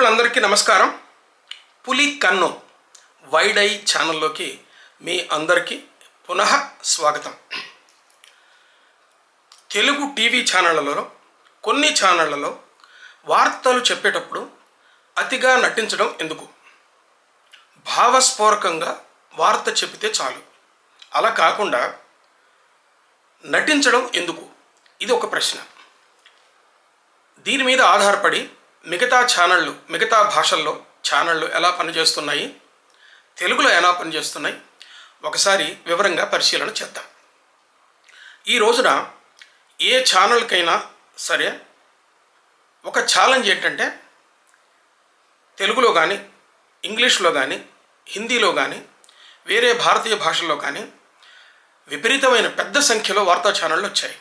మిత్రులందరికీ నమస్కారం. పులి కన్ను వైడ్ ఐ ఛానల్లోకి మీ అందరికీ పునః స్వాగతం. తెలుగు టీవీ ఛానళ్లలో కొన్ని ఛానళ్లలో వార్తలు చెప్పేటప్పుడు అతిగా నటించడం ఎందుకు? భావస్ఫోరకంగా వార్త చెప్పితే చాలు, అలా కాకుండా నటించడం ఎందుకు? ఇది ఒక ప్రశ్న. దీని మీద ఆధారపడి మిగతా భాషల్లో ఛానళ్ళు ఎలా పనిచేస్తున్నాయి, తెలుగులో ఎలా పనిచేస్తున్నాయి ఒకసారి వివరంగా పరిశీలన చేద్దాం. ఈ రోజున ఏ ఛానల్కైనా సరే ఒక ఛాలెంజ్ ఏంటంటే, తెలుగులో కానీ, ఇంగ్లీష్లో కానీ, హిందీలో కానీ, వేరే భారతీయ భాషల్లో కానీ విపరీతమైన పెద్ద సంఖ్యలో వార్తా ఛానళ్ళు వచ్చాయి.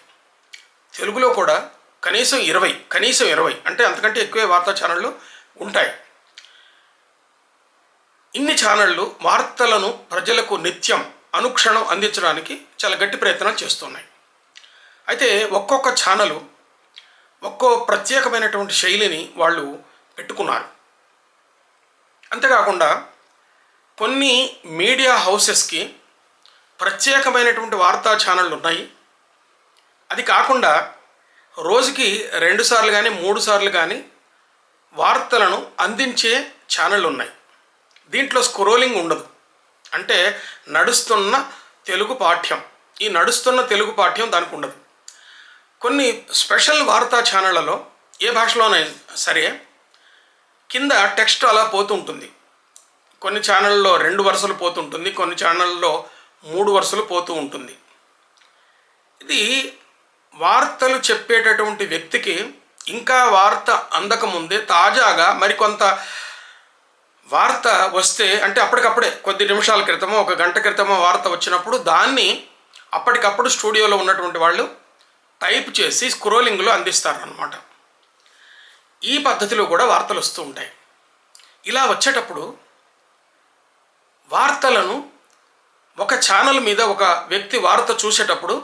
తెలుగులో కూడా కనీసం 20 అంటే అంతకంటే ఎక్కువే వార్తా ఛానళ్ళు ఉంటాయి. ఇన్ని ఛానళ్ళు వార్తలను ప్రజలకు నిత్యం అనుక్షణం అందించడానికి చాలా గట్టి ప్రయత్నాలు చేస్తున్నాయి. అయితే ఒక్కొక్క ఛానలు ఒక్కో ప్రత్యేకమైనటువంటి శైలిని వాళ్ళు పెట్టుకున్నారు. అంతేకాకుండా కొన్ని మీడియా హౌసెస్కి ప్రత్యేకమైనటువంటి వార్తా ఛానళ్ళు ఉన్నాయి. అది కాకుండా రోజుకి 2 సార్లు కానీ 3 సార్లు కానీ వార్తలను అందించే ఛానళ్ళు ఉన్నాయి. దీంట్లో స్క్రోలింగ్ ఉండదు. అంటే నడుస్తున్న తెలుగు పాఠ్యం, ఈ నడుస్తున్న తెలుగు పాఠ్యం దానికి ఉండదు. కొన్ని స్పెషల్ వార్తా ఛానళ్లలో ఏ భాషలోనైనా సరే కింద టెక్స్ట్ అలా పోతుంటుంది. కొన్ని ఛానళ్ళలో 2 వరుసలు పోతుంటుంది, కొన్ని ఛానళ్ళలో 3 వరుసలు పోతూ ఉంటుంది. ఇది వార్తలు చెప్పేటటువంటి వ్యక్తికి ఇంకా వార్త అందకముందే తాజాగా మరికొంత వార్త వస్తే, అంటే అప్పటికప్పుడే కొద్ది నిమిషాల క్రితమో 1 గంట క్రితమో వార్త వచ్చినప్పుడు దాన్ని అప్పటికప్పుడు స్టూడియోలో ఉన్నటువంటి వాళ్ళు టైప్ చేసి స్క్రోలింగ్లో అందిస్తారనమాట. ఈ పద్ధతిలో కూడా వార్తలు వస్తూ ఉంటాయి. ఇలా వచ్చేటప్పుడు వార్తలను ఒక ఛానల్ మీద ఒక వ్యక్తి వార్త చూసేటప్పుడు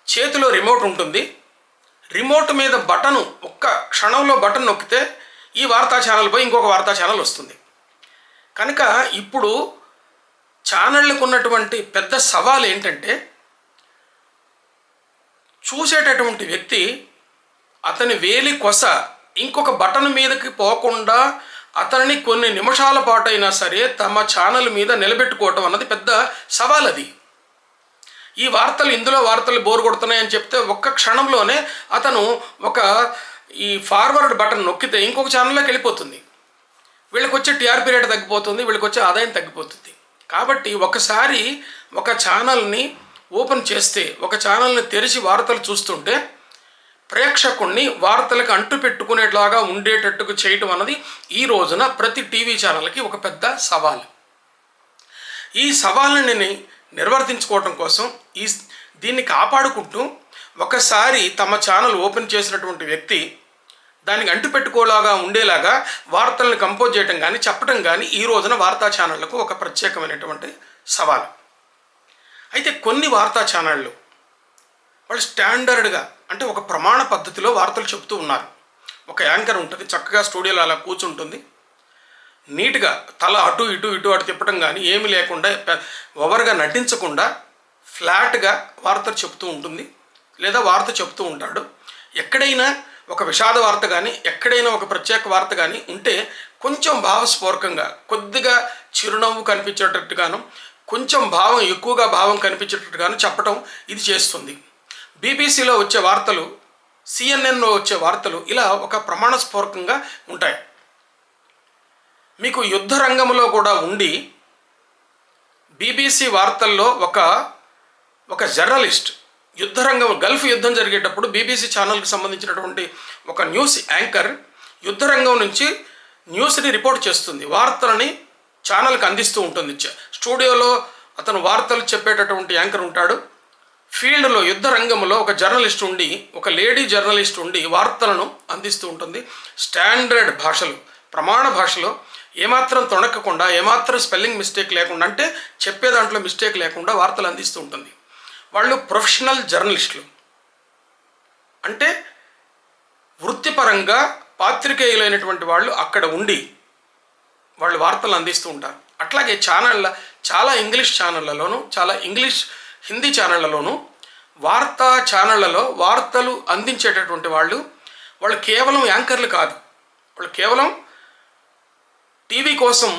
చేతిలో రిమోట్ ఉంటుంది. రిమోట్ మీద బటను ఒక్క క్షణంలో బటన్ నొక్కితే ఈ వార్తా ఛానల్ పోయి ఇంకొక వార్తా ఛానల్ వస్తుంది. కనుక ఇప్పుడు ఛానళ్ళకు ఉన్నటువంటి పెద్ద సవాల్ ఏంటంటే, చూసేటటువంటి వ్యక్తి అతని వేలి కొస ఇంకొక బటన్ మీదకి పోకుండా అతనిని కొన్ని నిమిషాల పాటు అయినా సరే తమ ఛానల్ మీద నిలబెట్టుకోవటం అన్నది పెద్ద సవాల్. అది ఈ వార్తలు ఇందులో వార్తలు బోర్ కొడుతున్నాయని చెప్తే ఒక్క క్షణంలోనే అతను ఈ ఫార్వర్డ్ బటన్ నొక్కితే ఇంకొక ఛానల్లోకి వెళ్ళిపోతుంది. వీళ్ళకి వచ్చే టీఆర్పీ రేట్ తగ్గిపోతుంది, వీళ్ళకి వచ్చే ఆదాయం తగ్గిపోతుంది. కాబట్టి ఒకసారి ఒక ఛానల్ని ఓపెన్ చేస్తే, ఒక ఛానల్ని తెరిచి వార్తలు చూస్తుంటే ప్రేక్షకుణ్ణి వార్తలకు అంటు పెట్టుకునేట్లాగా ఉండేటట్టుగా చేయటం అన్నది ఈ రోజున ప్రతి టీవీ ఛానల్కి ఒక పెద్ద సవాల్. ఈ సవాల్ని నిర్వర్తించుకోవటం కోసం దీన్ని కాపాడుకుంటూ ఒకసారి తమ ఛానల్ ఓపెన్ చేసినటువంటి వ్యక్తి దానికి అంటుపెట్టుకోలాగా ఉండేలాగా వార్తలను కంపోజ్ చేయటం కానీ చెప్పడం కానీ ఈ రోజున వార్తా ఛానళ్లకు ఒక ప్రత్యేకమైనటువంటి సవాల్. అయితే కొన్ని వార్తా ఛానళ్ళు వాళ్ళు స్టాండర్డ్గా, అంటే ఒక ప్రమాణ పద్ధతిలో వార్తలు చెప్తూ ఉన్నారు. ఒక యాంకర్ ఉంటుంది, చక్కగా స్టూడియోలో అలా కూర్చుంటుంది, నీట్గా తల అటు తిప్పడం కానీ ఏమీ లేకుండా ఓవర్గా నటించకుండా ఫ్లాట్గా వార్తలు చెప్తూ ఉంటుంది, లేదా వార్త చెప్తూ ఉంటాడు. ఎక్కడైనా ఒక విషాద వార్త కానీ, ఎక్కడైనా ఒక ప్రత్యేక వార్త కానీ ఉంటే కొంచెం భావస్ఫోరకంగా, కొద్దిగా చిరునవ్వు కనిపించేటట్టుగాను, కొంచెం ఎక్కువగా భావం కనిపించేటట్టుగాను చెప్పడం ఇది చేస్తుంది. బీబీసీలో వచ్చే వార్తలు, సిఎన్ఎన్లో వచ్చే వార్తలు ఇలా ఒక ప్రమాణస్ఫోరకంగా ఉంటాయి. మీకు యుద్ధ రంగంలో కూడా ఉండి బీబీసీ వార్తల్లో ఒక జర్నలిస్ట్ గల్ఫ్ యుద్ధం జరిగేటప్పుడు బీబీసీ ఛానల్కి సంబంధించినటువంటి ఒక న్యూస్ యాంకర్ యుద్ధ రంగం నుంచి న్యూస్ని రిపోర్ట్ చేస్తుంది, వార్తలని ఛానల్కి అందిస్తూ ఉంటుంది. స్టూడియోలో అతను వార్తలు చెప్పేటటువంటి యాంకర్ ఉంటాడు. ఫీల్డ్లో యుద్ధ రంగంలో ఒక జర్నలిస్ట్ ఉండి, ఒక లేడీ జర్నలిస్ట్ ఉండి వార్తలను అందిస్తూ ఉంటుంది. స్టాండర్డ్ భాషలో, ప్రమాణ భాషలో ఏమాత్రం తొణకకుండా, ఏమాత్రం స్పెల్లింగ్ మిస్టేక్ లేకుండా, అంటే చెప్పే దాంట్లో మిస్టేక్ లేకుండా వార్తలు అందిస్తూ ఉంటుంది. వాళ్ళు ప్రొఫెషనల్ జర్నలిస్టులు. అంటే వృత్తిపరంగా పాత్రికేయులైనటువంటి వాళ్ళు అక్కడ ఉండి వాళ్ళు వార్తలు అందిస్తూ ఉంటారు. అట్లాగే చాలా ఇంగ్లీష్ ఛానళ్ళలోనూ, చాలా హిందీ ఛానళ్ళలోనూ వార్తా ఛానళ్ళలో వార్తలు అందించేటటువంటి వాళ్ళు కేవలం యాంకర్లు కాదు. వాళ్ళు కేవలం టీవీ కోసం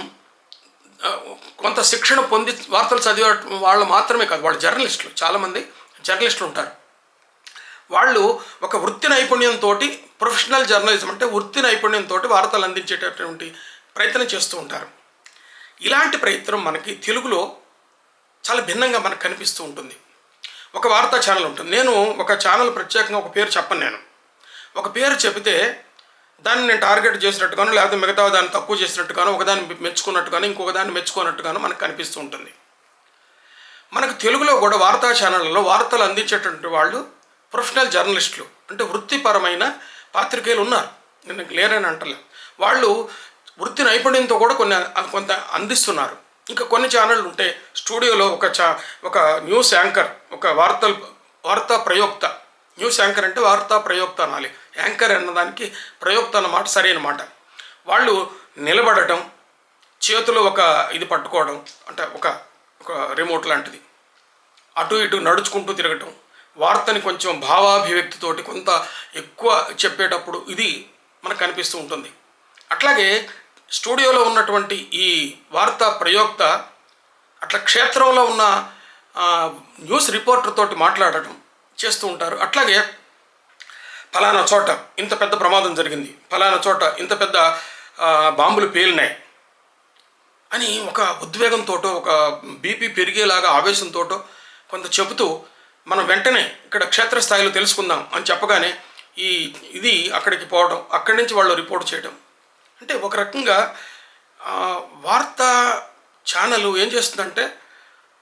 కొంత శిక్షణ పొంది వార్తలు చదివే వాళ్ళు మాత్రమే కాదు, వాళ్ళు జర్నలిస్టులు. చాలామంది జర్నలిస్టులు ఉంటారు. వాళ్ళు ఒక వృత్తి నైపుణ్యంతో, ప్రొఫెషనల్ జర్నలిజం అంటే వృత్తి నైపుణ్యంతో వార్తలు అందించేటటువంటి ప్రయత్నం చేస్తూ ఉంటారు. ఇలాంటి ప్రయత్నం మనకి తెలుగులో చాలా భిన్నంగా మనకు కనిపిస్తూ ఉంటుంది. ఒక వార్తా ఛానల్ ఉంటుంది. నేను ఒక ఛానల్ ప్రత్యేకంగా ఒక పేరు చెప్పను. నేను ఒక పేరు చెబితే దాన్ని నేను టార్గెట్ చేసినట్టుగాను, లేకపోతే మిగతా దాన్ని తక్కువ చేసినట్టుగాను, ఒకదాన్ని మెచ్చుకున్నట్టుగాను, ఇంకొక దాన్ని మెచ్చుకున్నట్టుగాను మనకు కనిపిస్తూ ఉంటుంది. మనకు తెలుగులో కూడా వార్తా ఛానళ్ళలో వార్తలు అందించేటువంటి వాళ్ళు ప్రొఫెషనల్ జర్నలిస్టులు, అంటే వృత్తిపరమైన పాత్రికేయులు ఉన్నారు. నేను లేరని అంటలే. వాళ్ళు వృత్తి నైపుణ్యంతో కూడా కొంత అందిస్తున్నారు. ఇంకా కొన్ని ఛానళ్ళు ఉంటే స్టూడియోలో ఒక న్యూస్ యాంకర్, ఒక వార్తా ప్రయోక్త. న్యూస్ యాంకర్ అంటే వార్తా ప్రయోక్త అనాలి. యాంకర్ అన్నదానికి ప్రయోక్త అన్నమాట సరైన మాట. వాళ్ళు నిలబడటం, చేతిలో ఒక ఇది పట్టుకోవడం, అంటే ఒక రిమోట్ లాంటిది, అటు ఇటు నడుచుకుంటూ తిరగటం, వార్తని కొంచెం భావాభివ్యక్తితోటి కొంత ఎక్కువ చెప్పేటప్పుడు ఇది మనకు కనిపిస్తూ ఉంటుంది. అట్లాగే స్టూడియోలో ఉన్నటువంటి ఈ వార్తా ప్రయోక్త అట్లా క్షేత్రంలో ఉన్న న్యూస్ రిపోర్టర్ తోటి మాట్లాడటం చేస్తూ ఉంటారు. అట్లాగే ఫలానా చోట ఇంత పెద్ద ప్రమాదం జరిగింది, ఫలానా చోట ఇంత పెద్ద బాంబులు పేలినాయి అని ఒక ఉద్వేగంతో, ఒక బీపీ పెరిగేలాగా ఆవేశంతో కొంత చెబుతూ మనం వెంటనే ఇక్కడ క్షేత్రస్థాయిలో తెలుసుకుందాం అని చెప్పగానే ఇది అక్కడికి పోవడం, అక్కడి నుంచి వాళ్ళు రిపోర్ట్ చేయడం. అంటే ఒక రకంగా వార్తా ఛానల్ ఏం చేస్తుందంటే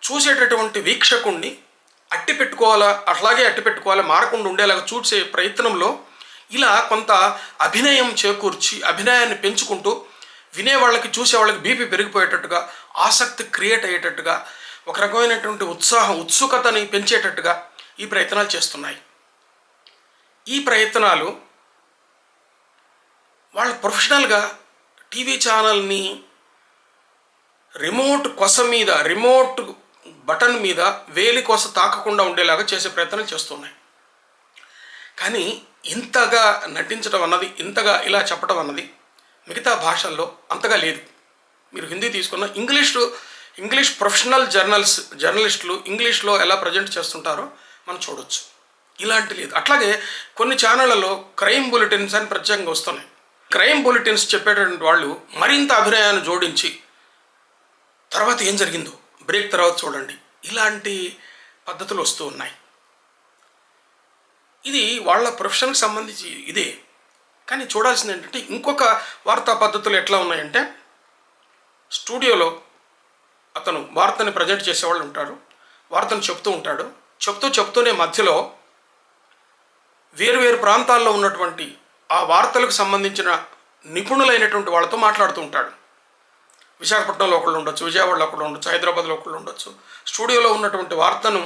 చూసేటటువంటి వీక్షకుణ్ణి అట్లాగే మారకుండా ఉండేలాగా చూసే ప్రయత్నంలో ఇలా కొంత అభినయం చేకూర్చి, అభినయాన్ని పెంచుకుంటూ వినేవాళ్ళకి, చూసేవాళ్ళకి బీపీ పెరిగిపోయేటట్టుగా, ఆసక్తి క్రియేట్ అయ్యేటట్టుగా, ఒక రకమైనటువంటి ఉత్సుకతని పెంచేటట్టుగా ఈ ప్రయత్నాలు చేస్తున్నాయి. ఈ ప్రయత్నాలు వాళ్ళ ప్రొఫెషనల్గా టీవీ ఛానల్ని రిమోట్ బటన్ మీద వేలి కొస తాకకుండా ఉండేలాగా చేసే ప్రయత్నం చేస్తున్నాయి. కానీ ఇంతగా నటించడం అన్నది, ఇంతగా ఇలా చెప్పడం అన్నది మిగతా భాషల్లో అంతగా లేదు. మీరు హిందీ తీసుకున్న ఇంగ్లీష్ ప్రొఫెషనల్ జర్నలిస్టులు ఇంగ్లీష్లో ఎలా ప్రజెంట్ చేస్తుంటారో మనం చూడొచ్చు. ఇలాంటి లేదు. అట్లాగే కొన్ని ఛానళ్లలో క్రైమ్ బులెటిన్స్ అని ప్రత్యేకంగా వస్తున్నాయి. క్రైమ్ బులెటిన్స్ చెప్పేటటువంటి వాళ్ళు మరింత అభినయాన్ని జోడించి తర్వాత ఏం జరిగిందో బ్రేక్ తర్వాత చూడండి, ఇలాంటి పద్ధతులు వస్తూ ఉన్నాయి. ఇది వాళ్ళ ప్రొఫెషన్కి సంబంధించి ఇదే. కానీ చూడాల్సింది ఏంటంటే ఇంకొక వార్తా పద్ధతులు ఎట్లా ఉన్నాయంటే, స్టూడియోలో అతను వార్తని ప్రజెంట్ చేసేవాళ్ళు ఉంటారు, వార్తను చెప్తూ ఉంటాడు. చెప్తూనే మధ్యలో వేరు ప్రాంతాల్లో ఉన్నటువంటి ఆ వార్తలకు సంబంధించిన నిపుణులైనటువంటి వాళ్ళతో మాట్లాడుతూ ఉంటాడు. విశాఖపట్నంలో ఒకళ్ళు ఉండొచ్చు, విజయవాడలో ఒకళ్ళు ఉండొచ్చు, హైదరాబాద్లో ఒకళ్ళు ఉండొచ్చు. స్టూడియోలో ఉన్నటువంటి వార్తను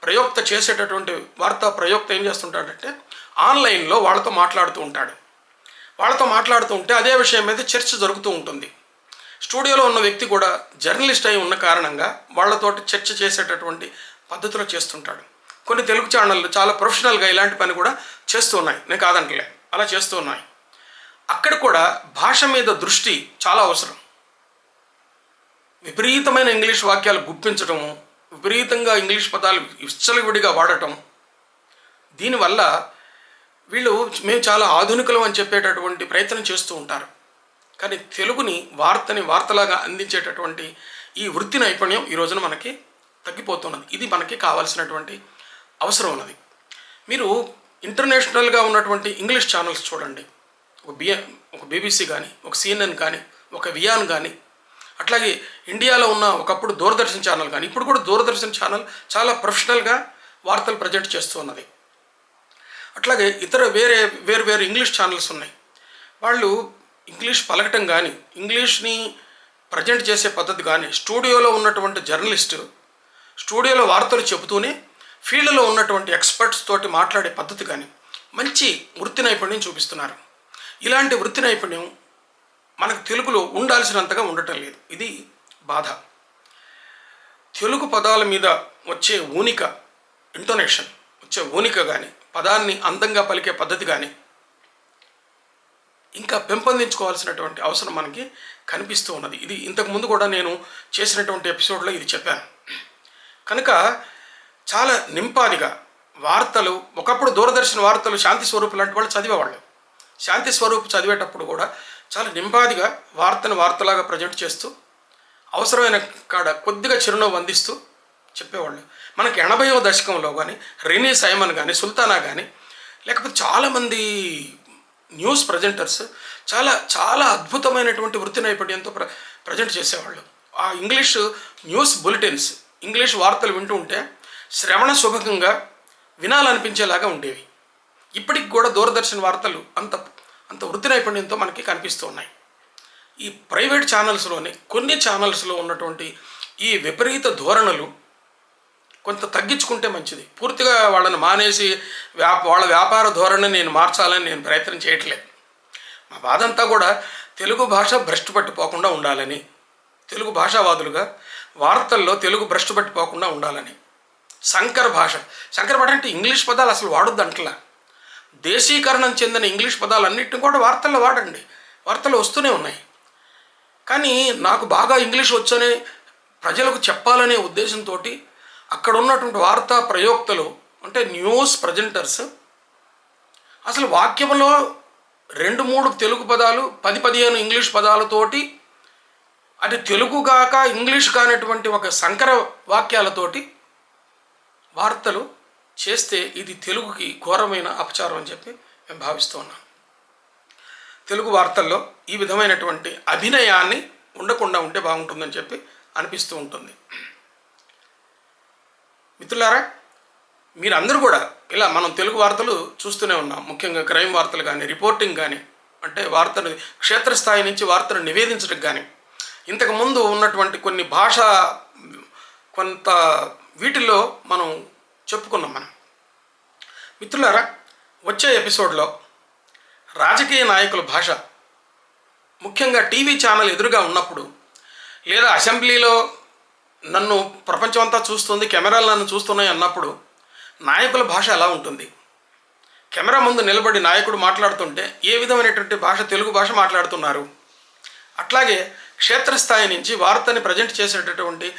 ప్రయోక్త చేసేటటువంటి వార్తా ప్రయోక్త ఏం చేస్తుంటాడంటే ఆన్లైన్లో వాళ్ళతో మాట్లాడుతూ ఉంటాడు. వాళ్ళతో మాట్లాడుతూ ఉంటే అదే విషయం మీద చర్చ జరుగుతూ ఉంటుంది. స్టూడియోలో ఉన్న వ్యక్తి కూడా జర్నలిస్ట్ అయి ఉన్న కారణంగా వాళ్ళతోటి చర్చ చేసేటటువంటి పద్ధతిలో చేస్తుంటాడు. కొన్ని తెలుగు ఛానళ్ళు చాలా ప్రొఫెషనల్గా ఇలాంటి పని కూడా చేస్తూ ఉన్నాయి, నేను కాదంటలే, అలా చేస్తూ ఉన్నాయి. అక్కడ కూడా భాష మీద దృష్టి చాలా అవసరం. విపరీతమైన ఇంగ్లీష్ వాక్యాలు గుప్పించడము, విపరీతంగా ఇంగ్లీష్ పదాలు విచ్చలవిడిగా వాడటం, దీనివల్ల వీళ్ళు మేము చాలా ఆధునికులం అని చెప్పేటటువంటి ప్రయత్నం చేస్తూ ఉంటారు. కానీ తెలుగుని వార్తలాగా అందించేటటువంటి ఈ వృత్తి నైపుణ్యం ఈ రోజున మనకి తగ్గిపోతున్నది. ఇది మనకి కావాల్సినటువంటి అవసరం ఉన్నది. మీరు ఇంటర్నేషనల్గా ఉన్నటువంటి ఇంగ్లీష్ ఛానల్స్ చూడండి. ఒక బీబీసీ కానీ, ఒక CNN కానీ, ఒక వియాన్ కానీ, అట్లాగే ఇండియాలో ఉన్న ఒకప్పుడు దూరదర్శన్ ఛానల్ కానీ, ఇప్పుడు కూడా దూరదర్శన్ ఛానల్ చాలా ప్రొఫెషనల్గా వార్తలు ప్రజెంట్ చేస్తూ ఉన్నది. అట్లాగే ఇతర వేరు ఇంగ్లీష్ ఛానల్స్ ఉన్నాయి. వాళ్ళు ఇంగ్లీష్ పలకటం కానీ, ఇంగ్లీష్ని ప్రజెంట్ చేసే పద్ధతి కానీ, స్టూడియోలో ఉన్నటువంటి జర్నలిస్టు స్టూడియోలో వార్తలు చెబుతూనే ఫీల్డ్లో ఉన్నటువంటి ఎక్స్పర్ట్స్ తోటి మాట్లాడే పద్ధతి కానీ మంచి వృత్తి నైపుణ్యం చూపిస్తున్నారు. ఇలాంటి వృత్తి నైపుణ్యం మనకు తెలుగులో ఉండాల్సినంతగా ఉండటం లేదు. ఇది బాధ. తెలుగు పదాల మీద వచ్చే ఊనిక, ఇంటోనేషన్ వచ్చే ఊనిక కానీ, పదాన్ని అందంగా పలికే పద్ధతి కానీ ఇంకా పెంపొందించుకోవాల్సినటువంటి అవసరం మనకి కనిపిస్తూ ఉన్నది. ఇది ఇంతకుముందు కూడా నేను చేసినటువంటి ఎపిసోడ్లో ఇది చెప్పాను. కనుక చాలా నింపాదిగా వార్తలు, ఒకప్పుడు దూరదర్శన్ వార్తలు శాంతి స్వరూప్ లాంటి వాళ్ళు చదివేవాళ్ళు. శాంతి స్వరూప్ చదివేటప్పుడు కూడా చాలా నింపాదిగా వార్తను వార్తలాగా ప్రజెంట్ చేస్తూ అవసరమైన కాడ కొద్దిగా చిరునవ్వు అందిస్తూ చెప్పేవాళ్ళు. మనకి 80వ దశకంలో కానీ రెనీ సైమన్ కానీ, సుల్తానా కానీ, లేకపోతే చాలామంది న్యూస్ ప్రజెంటర్స్ చాలా చాలా అద్భుతమైనటువంటి వృత్తి నైపుణ్యంతో ప్రజెంట్ చేసేవాళ్ళు. ఆ ఇంగ్లీష్ న్యూస్ బులెటిన్స్, ఇంగ్లీష్ వార్తలు వింటూ ఉంటే శ్రవణ సుభకంగా వినాలనిపించేలాగా ఉండేవి. ఇప్పటికి కూడా దూరదర్శన్ వార్తలు అంత అంత వృత్తి నైపుణ్యంతో మనకి కనిపిస్తూ ఉన్నాయి. ఈ ప్రైవేట్ ఛానల్స్లోని కొన్ని ఛానల్స్లో ఉన్నటువంటి ఈ విపరీత ధోరణులు కొంత తగ్గించుకుంటే మంచిది. పూర్తిగా వాళ్ళని మానేసి వాళ్ళ వ్యాపార ధోరణిని నేను మార్చాలని నేను ప్రయత్నం చేయట్లేదు. మా బాధ అంతా కూడా తెలుగు భాష భ్రష్టు పట్టిపోకుండా ఉండాలని, తెలుగు భాషావాదులుగా వార్తల్లో తెలుగు భ్రష్టు పట్టిపోకుండా ఉండాలని. సంకర భాష అంటే ఇంగ్లీష్ పదాలు అసలు వాడొద్దు అంటలా. దేశీకరణం చెందిన ఇంగ్లీష్ పదాలన్నింటినీ కూడా వార్తల్లో వాడండి, వార్తలు వస్తూనే ఉన్నాయి. కానీ నాకు బాగా ఇంగ్లీష్ వచ్చనే ప్రజలకు చెప్పాలనే ఉద్దేశంతో అక్కడ ఉన్నటువంటి వార్తా ప్రయోక్తలు అంటే న్యూస్ ప్రజెంటర్స్ అసలు వాక్యంలో 2-3 తెలుగు పదాలు 10-15 ఇంగ్లీష్ పదాలతోటి, అది తెలుగు కాక ఇంగ్లీష్ కానటువంటి ఒక సంకర వాక్యాలతోటి వార్తలు చేస్తే ఇది తెలుగుకి ఘోరమైన అపచారం అని చెప్పి మేము భావిస్తూ ఉన్నాం. తెలుగు వార్తల్లో ఈ విధమైనటువంటి అభినయాన్ని ఉండకుండా ఉంటే బాగుంటుందని చెప్పి అనిపిస్తూ ఉంటుంది. మిత్రులారా, మీరందరూ కూడా ఇలా మనం తెలుగు వార్తలు చూస్తూనే ఉన్నాం. ముఖ్యంగా క్రైమ్ వార్తలు కానీ, రిపోర్టింగ్ కానీ, అంటే వార్తను క్షేత్రస్థాయి నుంచి వార్తను నివేదించడం కానీ, ఇంతకుముందు ఉన్నటువంటి కొన్ని భాషా కొంత వీటిల్లో మనం చెప్పుకున్నాం. మనం మిత్రులారా, వచ్చే ఎపిసోడ్లో రాజకీయ నాయకుల భాష, ముఖ్యంగా టీవీ ఛానల్ ఎదురుగా ఉన్నప్పుడు లేదా అసెంబ్లీలో నన్ను ప్రపంచం అంతా చూస్తుంది, కెమెరాలు నన్ను చూస్తున్నాయి అన్నప్పుడు నాయకుల భాష ఎలా ఉంటుంది, కెమెరా ముందు నిలబడి నాయకుడు మాట్లాడుతుంటే ఏ విధమైనటువంటి భాష, తెలుగు భాష మాట్లాడుతున్నారు, అట్లాగే క్షేత్రస్థాయి నుంచి వార్తని ప్రజెంట్ చేసేటటువంటి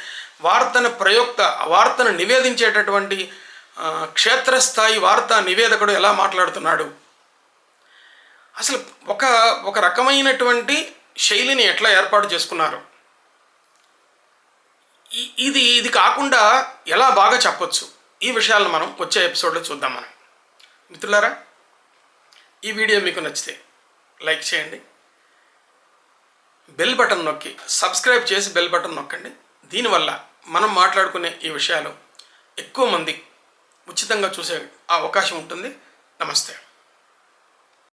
వార్తను ప్రయోక్త, వార్తను నివేదించేటటువంటి క్షేత్రస్థాయి వార్తా నివేదకుడు ఎలా మాట్లాడుతున్నాడు, అసలు ఒక రకమైనటువంటి శైలిని ఎట్లా ఏర్పాటు చేసుకున్నారు, ఇది కాకుండా ఎలా బాగా చెప్పొచ్చు, ఈ విషయాలను మనం వచ్చే ఎపిసోడ్లో చూద్దాం. మనం మిత్రులారా, ఈ వీడియో మీకు నచ్చితే లైక్ చేయండి, బెల్ బటన్ నొక్కి సబ్స్క్రైబ్ చేసి బెల్ బటన్ నొక్కండి. దీనివల్ల మనం మాట్లాడుకునే ఈ విషయాలు ఎక్కువ మంది ఉచితంగా చూసే అవకాశం ఉంటుంది. నమస్తే.